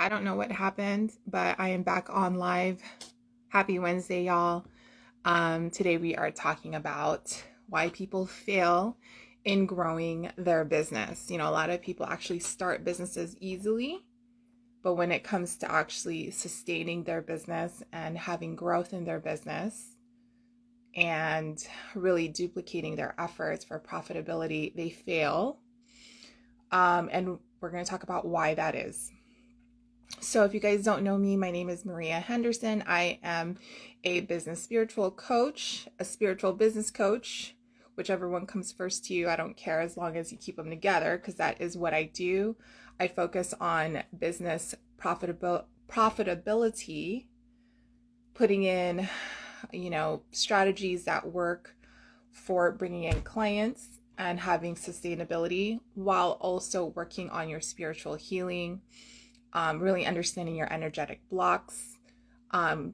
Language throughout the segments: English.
I don't know what happened, but I am back on live. Happy Wednesday, y'all. Today we are talking about why people fail in growing their business. A lot of people actually start businesses easily, but when it comes to actually sustaining their business and having growth in their business and really duplicating their efforts for profitability, they fail. And we're going to talk about why that is. So if you guys don't know me, my name is Maria Henderson. I am a business spiritual coach, a spiritual business coach, whichever one comes first to you. I don't care as long as you keep them together because that is what I do. I focus on business profitability, putting in, strategies that work for bringing in clients and having sustainability while also working on your spiritual healing. Really understanding your energetic blocks,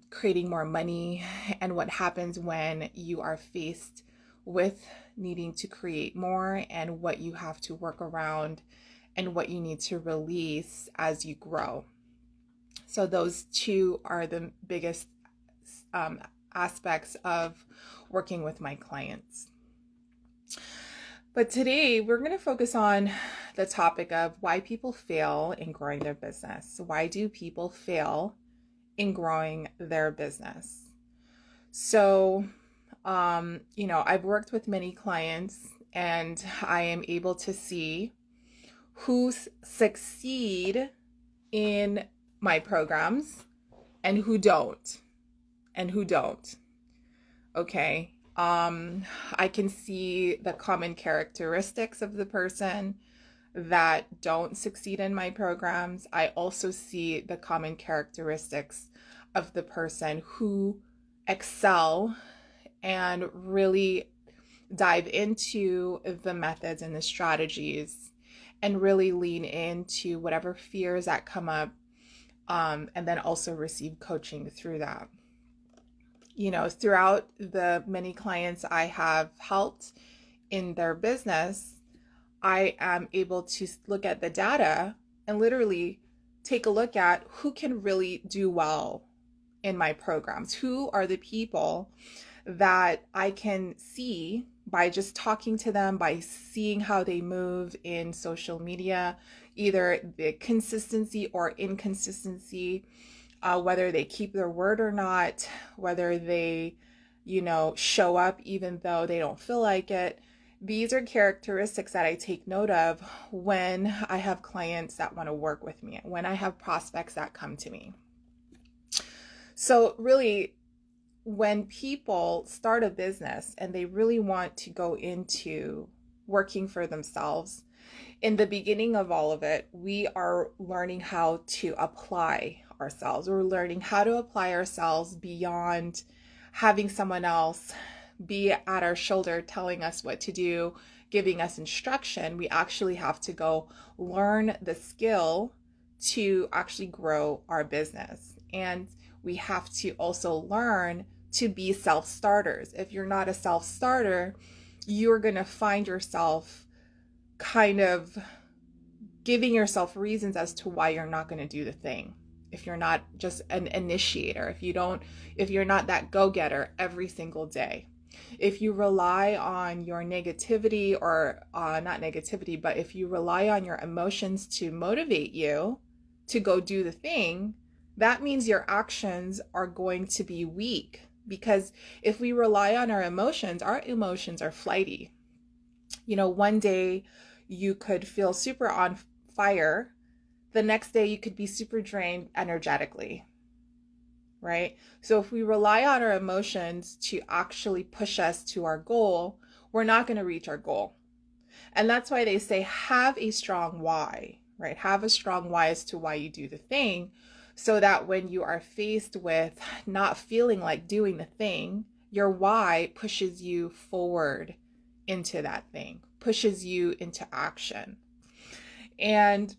creating more money, and what happens when you are faced with needing to create more and what you have to work around and what you need to release as you grow. So those two are the biggest aspects of working with my clients. But today we're going to focus on the topic of why people fail in growing their business. Why do people fail in growing their business? So, I've worked with many clients and I am able to see who succeed in my programs and who don't. Okay. I can see the common characteristics of the person that don't succeed in my programs. I also see the common characteristics of the person who excel and really dive into the methods and the strategies and really lean into whatever fears that come up, and then also receive coaching through that. Throughout the many clients I have helped in their business, I am able to look at the data and literally take a look at who can really do well in my programs. Who are the people that I can see by just talking to them, by seeing how they move in social media, either the consistency or inconsistency, whether they keep their word or not, whether they, show up even though they don't feel like it. These are characteristics that I take note of when I have clients that want to work with me, when I have prospects that come to me. So really, when people start a business and they really want to go into working for themselves, in the beginning of all of it, we are learning how to apply ourselves. We're learning how to apply ourselves beyond having someone else be at our shoulder telling us what to do, giving us instruction. We actually have to go learn the skill to actually grow our business. And we have to also learn to be self-starters. If you're not a self-starter, you're going to find yourself kind of giving yourself reasons as to why you're not going to do the thing. If you're not just an initiator, if you're not that go-getter every single day, if you rely on your negativity or not negativity, but if you rely on your emotions to motivate you to go do the thing, that means your actions are going to be weak. Because if we rely on our emotions are flighty. One day you could feel super on fire. The next day you could be super drained energetically, right? So if we rely on our emotions to actually push us to our goal, we're not going to reach our goal. And that's why they say have a strong why, right? Have a strong why as to why you do the thing, so that when you are faced with not feeling like doing the thing, your why pushes you forward into that thing, pushes you into action. And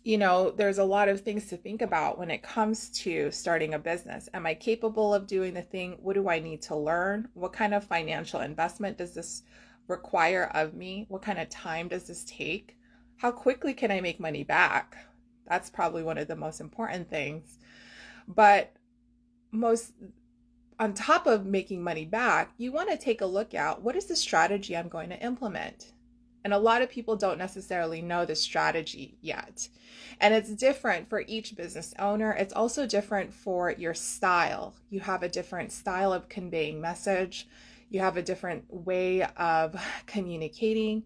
there's a lot of things to think about when it comes to starting a business. Am I capable of doing the thing? What do I need to learn? What kind of financial investment does this require of me? What kind of time does this take? How quickly can I make money back? That's probably one of the most important things. But most on top of making money back, you want to take a look at what is the strategy I'm going to implement. And a lot of people don't necessarily know the strategy yet. And it's different for each business owner. It's also different for your style. You have a different style of conveying message. You have a different way of communicating.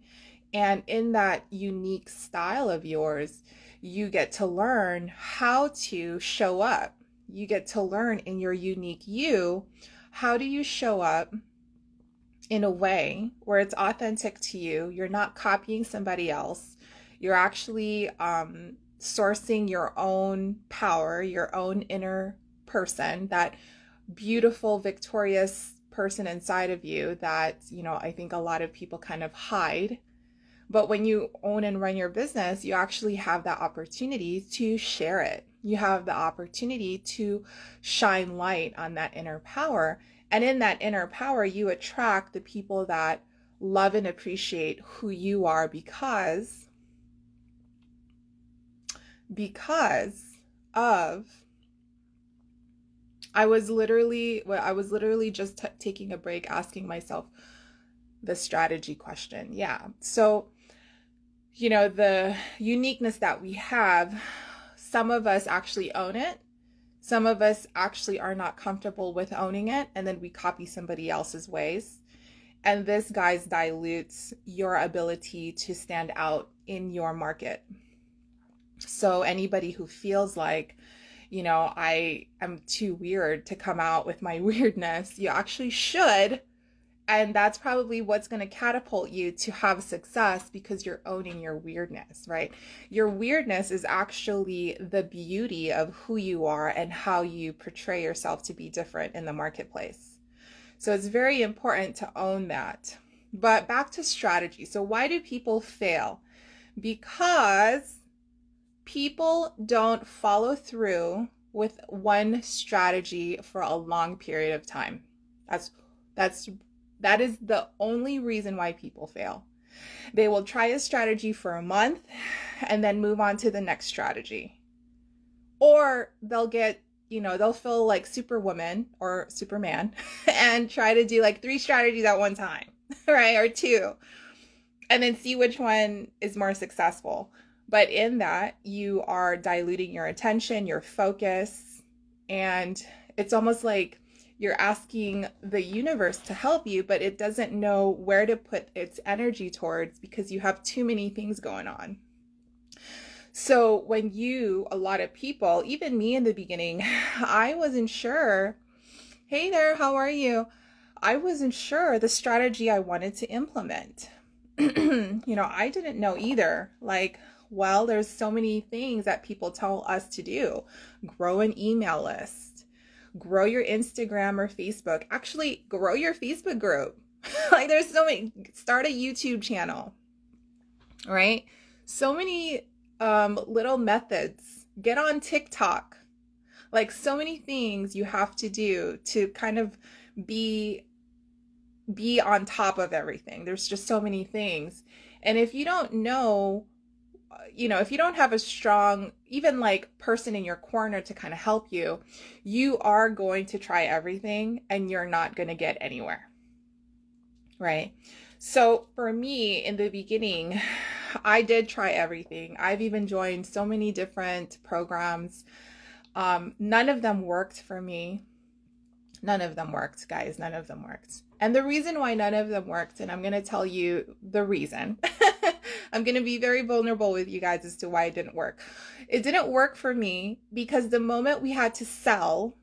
And in that unique style of yours, you get to learn how to show up. You get to learn in your unique you, how do you show up in a way where it's authentic to you. You're not copying somebody else. You're actually sourcing your own power, your own inner person, that beautiful, victorious person inside of you that, I think a lot of people kind of hide. But when you own and run your business, you actually have that opportunity to share it. You have the opportunity to shine light on that inner power. And in that inner power, you attract the people that love and appreciate who you are because of I was literally just taking a break asking myself the strategy question. Yeah. So, the uniqueness that we have, some of us actually own it. Some of us actually are not comfortable with owning it, and then we copy somebody else's ways. And this, guys, dilutes your ability to stand out in your market. So anybody who feels like, I am too weird to come out with my weirdness, you actually should. And that's probably what's going to catapult you to have success, because you're owning your weirdness, right? Your weirdness is actually the beauty of who you are and how you portray yourself to be different in the marketplace. So it's very important to own that. But back to strategy. So why do people fail? Because people don't follow through with one strategy for a long period of time. That is the only reason why people fail. They will try a strategy for a month and then move on to the next strategy. Or they'll they'll feel like Superwoman or Superman and try to do like 3 strategies at one time, right? Or 2, and then see which one is more successful. But in that, you are diluting your attention, your focus, and it's almost like you're asking the universe to help you, but it doesn't know where to put its energy towards because you have too many things going on. So when a lot of people, even me in the beginning, I wasn't sure. Hey there, how are you? I wasn't sure the strategy I wanted to implement. I didn't know either. There's so many things that people tell us to do. Grow an email list. Grow your Instagram or Facebook. Actually, grow your Facebook group. There's so many. Start a YouTube channel, right? So many little methods. Get on TikTok. So many things you have to do to kind of be on top of everything. There's just so many things. And if you don't know, if you don't have a strong, even person in your corner to kind of help you, you are going to try everything and you're not going to get anywhere. Right? So for me in the beginning, I did try everything. I've even joined so many different programs. None of them worked for me. None of them worked, guys. None of them worked. And the reason why none of them worked, and I'm going to tell you the reason. I'm going to be very vulnerable with you guys as to why it didn't work. It didn't work for me because the moment we had to sell,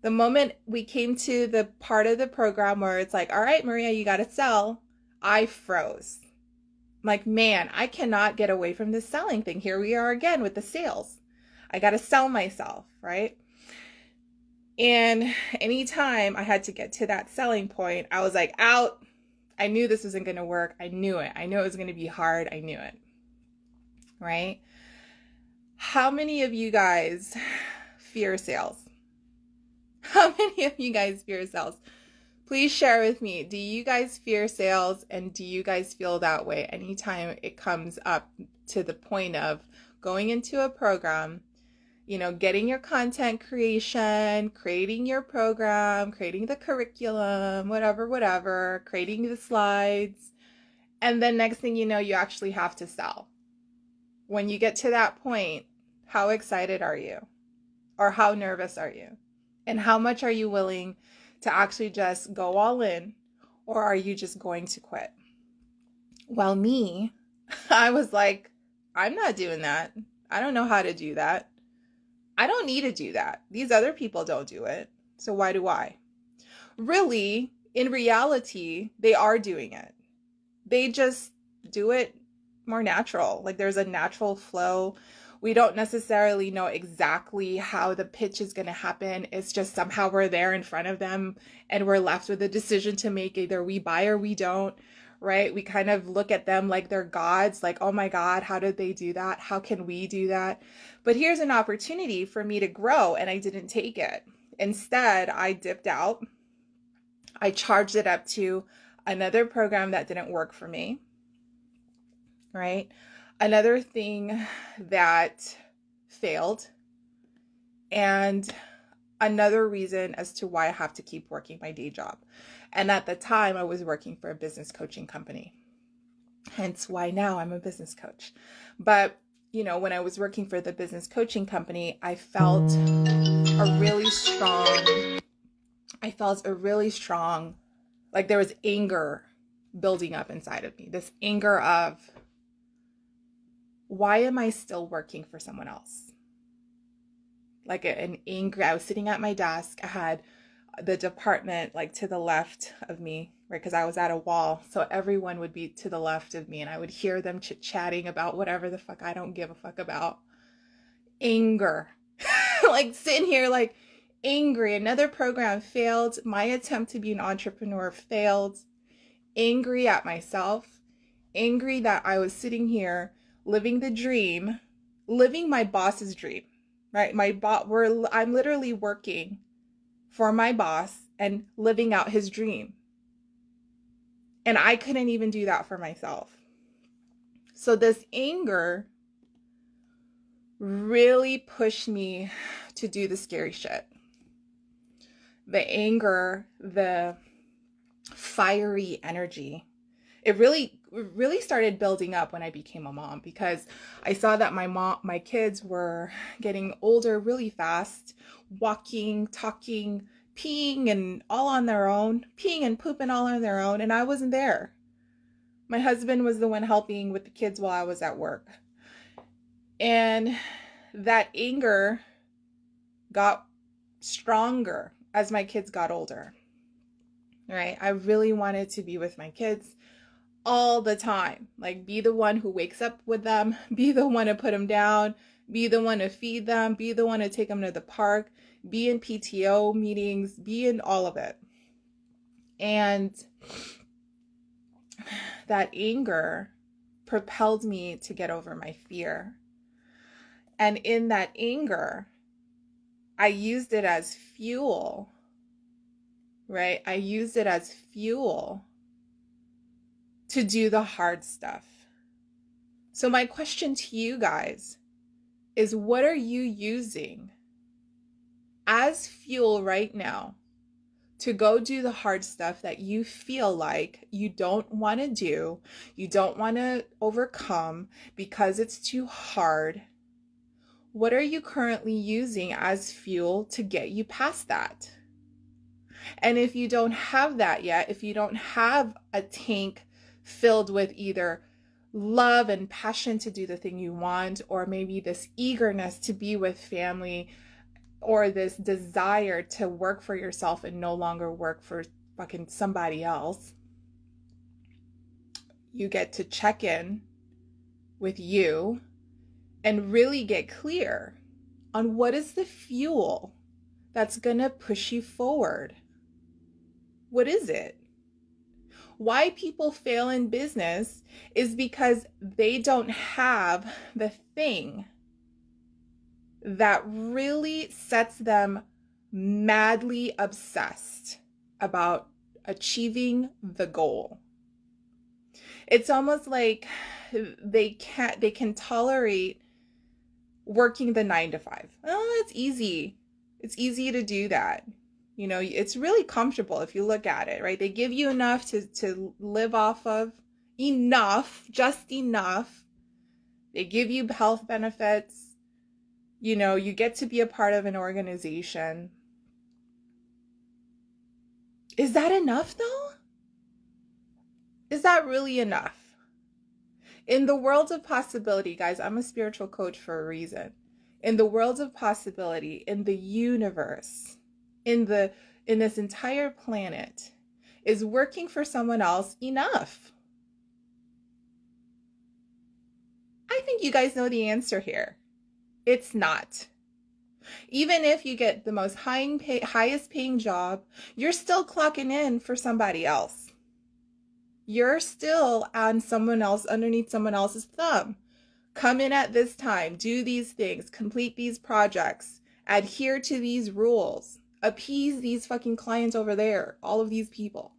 the moment we came to the part of the program where it's like, all right, Maria, you got to sell, I froze. I'm like, man, I cannot get away from this selling thing. Here we are again with the sales. I got to sell myself, right? And anytime I had to get to that selling point, I was like, out. I knew this wasn't going to work. I knew it. I knew it was going to be hard. I knew it. Right? How many of you guys fear sales? How many of you guys fear sales? Please share with me. Do you guys fear sales, and do you guys feel that way anytime it comes up to the point of going into a program, getting your content creation, creating your program, creating the curriculum, whatever, creating the slides. And then next thing you know, you actually have to sell. When you get to that point, how excited are you? Or how nervous are you? And how much are you willing to actually just go all in? Or are you just going to quit? Well, me, I was like, I'm not doing that. I don't know how to do that. I don't need to do that. These other people don't do it. So why do I? Really, in reality, they are doing it. They just do it more natural. Like there's a natural flow. We don't necessarily know exactly how the pitch is going to happen. It's just somehow we're there in front of them and we're left with a decision to make. Either we buy or we don't, right? We kind of look at them like they're gods, like, oh my God, how did they do that? How can we do that? But here's an opportunity for me to grow, and I didn't take it. Instead, I dipped out. I charged it up to another program that didn't work for me, right? Another thing that failed, and another reason as to why I have to keep working my day job. And at the time, I was working for a business coaching company. Hence why now I'm a business coach. But, when I was working for the business coaching company, I felt a really strong, like there was anger building up inside of me. This anger of, why am I still working for someone else? Like an anger. I was sitting at my desk. I had the department like to the left of me, right? Because I was at a wall. So everyone would be to the left of me, and I would hear them chit-chatting about whatever the fuck I don't give a fuck about. Anger. Like sitting here like angry. Another program failed. My attempt to be an entrepreneur failed. Angry at myself. Angry that I was sitting here living the dream, living my boss's dream, right? I'm literally working for my boss and living out his dream. And I couldn't even do that for myself. So this anger really pushed me to do the scary shit. The anger, the fiery energy. It really started building up when I became a mom, because I saw that my kids were getting older really fast, walking, talking, peeing and all on their own, peeing and pooping all on their own, and I wasn't there. My husband was the one helping with the kids while I was at work. And that anger got stronger as my kids got older. Right? I really wanted to be with my kids all the time. Like, be the one who wakes up with them, be the one to put them down, be the one to feed them, be the one to take them to the park, be in PTO meetings, be in all of it. And that anger propelled me to get over my fear. And in that anger, I used it as fuel, right? I used it as fuel to do the hard stuff. So my question to you guys is, what are you using as fuel right now to go do the hard stuff that you feel like you don't want to do, you don't want to overcome because it's too hard? What are you currently using as fuel to get you past that? And if you don't have that yet, if you don't have a tank filled with either love and passion to do the thing you want, or maybe this eagerness to be with family, or this desire to work for yourself and no longer work for fucking somebody else, you get to check in with you and really get clear on what is the fuel that's gonna push you forward. What is it? Why people fail in business is because they don't have the thing that really sets them madly obsessed about achieving the goal. It's almost like they can tolerate working the 9 to 5. Oh, it's easy. It's easy to do that. You know, it's really comfortable if you look at it, right? They give you enough to live off of, enough, just enough. They give you health benefits. You know, you get to be a part of an organization. Is that enough though? Is that really enough? In the world of possibility, guys, I'm a spiritual coach for a reason. In the world of possibility, in the universe, in this entire planet, is working for someone else enough? I think you guys know the answer here. It's not. Even if you get the most highest paying job, you're still clocking in for somebody else. You're still on someone else, underneath someone else's thumb. Come in at this time, do these things, complete these projects, adhere to these rules, appease these fucking clients over there, all of these people.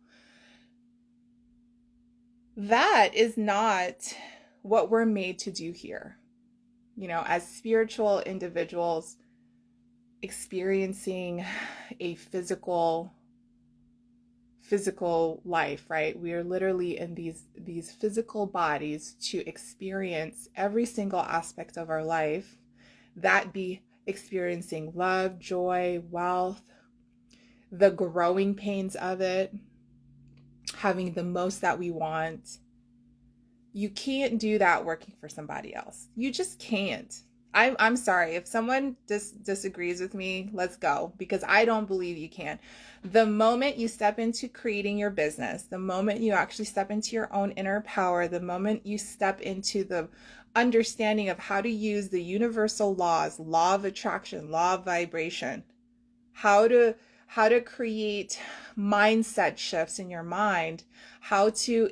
That is not what we're made to do here. You know, as spiritual individuals experiencing a physical life, right? We are literally in these physical bodies to experience every single aspect of our life, that be experiencing love, joy, wealth, the growing pains of it, having the most that we want. You can't do that working for somebody else. You just can't. I'm sorry. If someone disagrees with me, let's go, because I don't believe you can. The moment you step into creating your business, the moment you actually step into your own inner power, the moment you step into the understanding of how to use the universal laws, law of attraction, law of vibration, how to create mindset shifts in your mind, how to,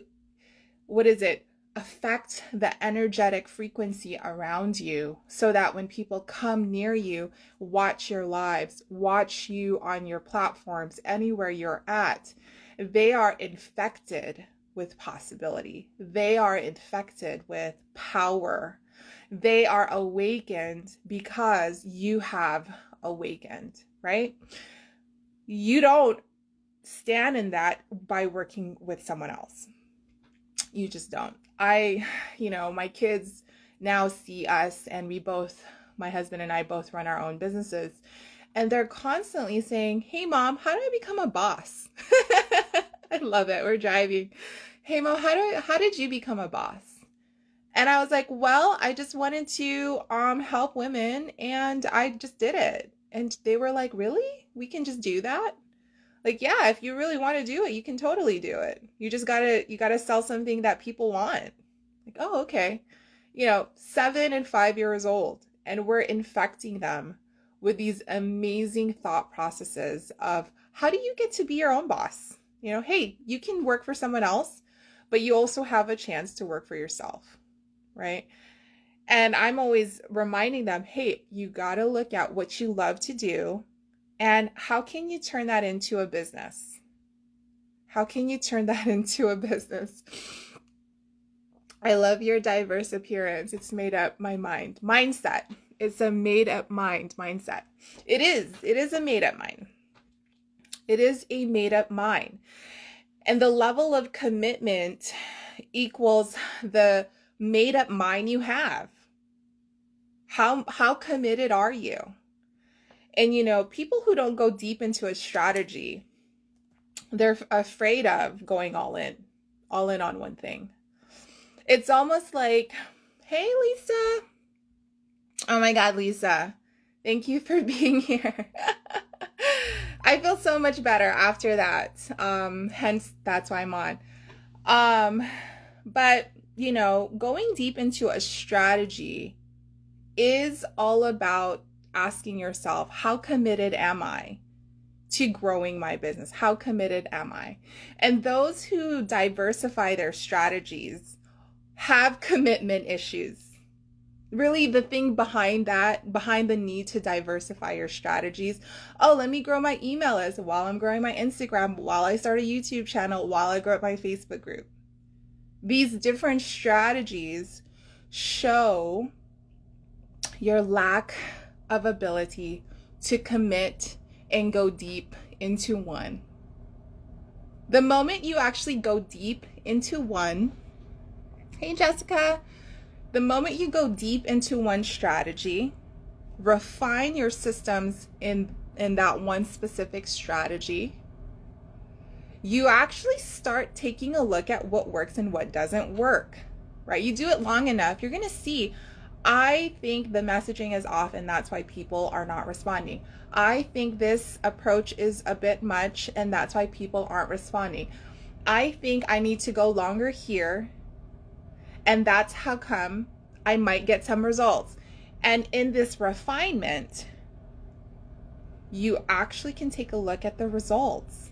affect the energetic frequency around you, so that when people come near you, watch your lives, watch you on your platforms, anywhere you're at, they are infected with possibility. They are infected with power. They are awakened because you have awakened, right? You don't stand in that by working with someone else. You just don't. My kids now see us, and my husband and I both run our own businesses, and they're constantly saying, "Hey mom, how do I become a boss?" I love it. We're driving. "Hey mom, how did you become a boss?" And I was like, "Well, I just wanted to help women, and I just did it." And they were like, "Really? We can just do that?" Like, yeah, if you really want to do it, you can totally do it. You gotta sell something that people want. Like, oh, okay. 7 and 5 years old, and we're infecting them with these amazing thought processes of, how do you get to be your own boss? Hey, you can work for someone else, but you also have a chance to work for yourself, right? And I'm always reminding them, hey, you gotta look at what you love to do, and how can you turn that into a business? How can you turn that into a business? I love your diverse appearance. It's made up my mind. Mindset. It's a made up mindset. It is a made up mind. It is a made up mind. And the level of commitment equals the made up mind you have. How committed are you? And people who don't go deep into a strategy, they're afraid of going all in on one thing. It's almost like, hey, Lisa. Oh my God, Lisa. Thank you for being here. I feel so much better after that. Hence, that's why I'm on. But, going deep into a strategy is all about asking yourself, how committed am I to growing my business? How committed am I? And those who diversify their strategies have commitment issues. Really, the thing behind the need to diversify your strategies, oh, let me grow my email list while I'm growing my Instagram, while I start a YouTube channel, while I grow my Facebook group. These different strategies show your lack of ability to commit and go deep into one. The moment you actually go deep into one, hey Jessica, the moment you go deep into one strategy, refine your systems in that one specific strategy, you actually start taking a look at what works and what doesn't work, right? You do it long enough, you're going to see, I think the messaging is off and that's why people are not responding. I think this approach is a bit much and that's why people aren't responding. I think I need to go longer here and that's how come I might get some results. And in this refinement, you actually can take a look at the results,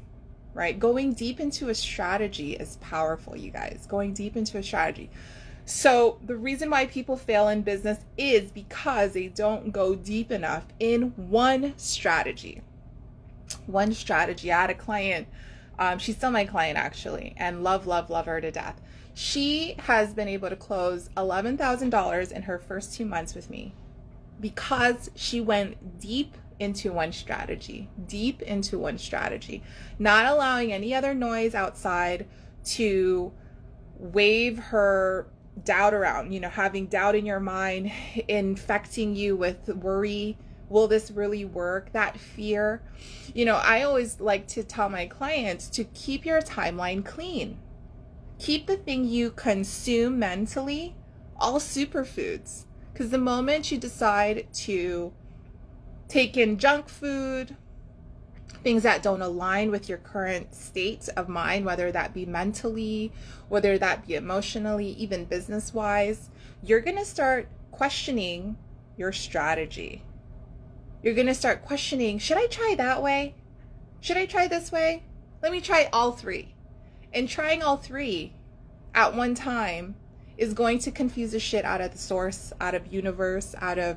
right? Going deep into a strategy is powerful, you guys. Going deep into a strategy. So the reason why people fail in business is because they don't go deep enough in one strategy. One strategy. I had a client, she's still my client actually, and love her to death. She has been able to close $11,000 in her first 2 months with me because she went deep into one strategy, not allowing any other noise outside to wave her doubt around, having doubt in your mind, infecting you with worry. Will this really work? That fear. I always like to tell my clients to keep your timeline clean. Keep the thing you consume mentally all superfoods. Because the moment you decide to take in junk food, things that don't align with your current state of mind, whether that be mentally, whether that be emotionally, even business-wise, you're going to start questioning your strategy. You're going to start questioning, should I try that way? Should I try this way? Let me try all three. And trying all three at one time is going to confuse the shit out of the source, out of universe, out of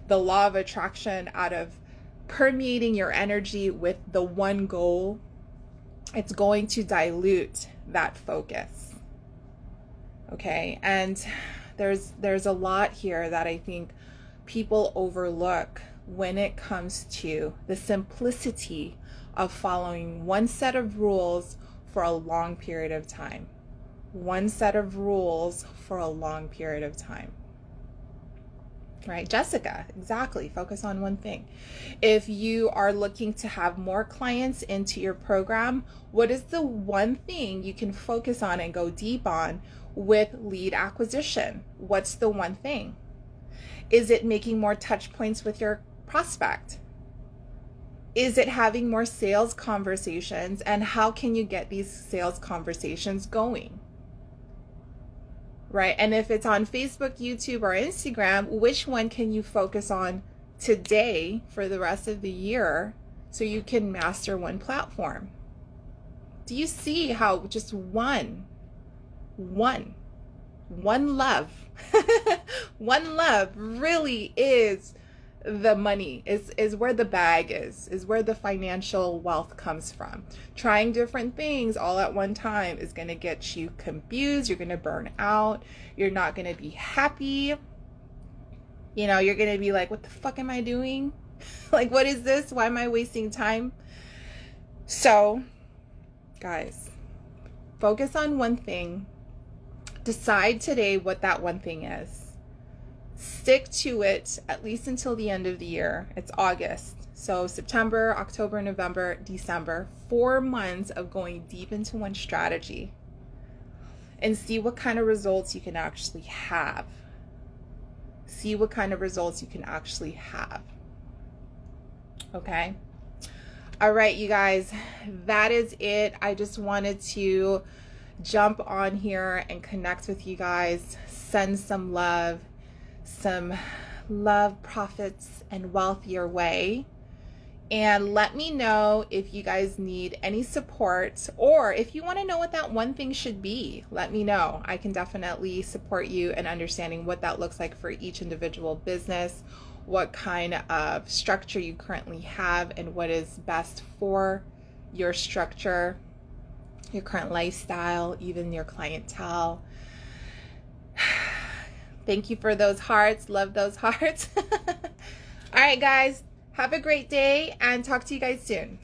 the law of attraction, out of permeating your energy with the one goal. It's going to dilute that focus. Okay, and there's a lot here that I think people overlook when it comes to the simplicity of following one set of rules for a long period of time. One set of rules for a long period of time. Right, Jessica, exactly. Focus on one thing. If you are looking to have more clients into your program, what is the one thing you can focus on and go deep on with lead acquisition? What's the one thing? Is it making more touch points with your prospect? Is it having more sales conversations? And how can you get these sales conversations going? Right? And if it's on Facebook, YouTube, or Instagram, which one can you focus on today for the rest of the year so you can master one platform? Do you see how just one love, one love really is the money, is where the bag is where the financial wealth comes from. Trying different things all at one time is going to get you confused. You're going to burn out. You're not going to be happy. You're going to be like, what the fuck am I doing? Like, what is this? Why am I wasting time? So, guys, focus on one thing. Decide today what that one thing is. Stick to it at least until the end of the year. It's August. So September, October, November, December, 4 months of going deep into one strategy and see what kind of results you can actually have. See what kind of results you can actually have. Okay? All right, you guys, that is it. I just wanted to jump on here and connect with you guys, send some love, profits, and wealth your way. And let me know if you guys need any support, or if you want to know what that one thing should be. Let me know. I can definitely support you in understanding what that looks like for each individual business, what kind of structure you currently have, and what is best for your structure, your current lifestyle, even your clientele. Thank you for those hearts. Love those hearts. All right, guys. Have a great day and talk to you guys soon.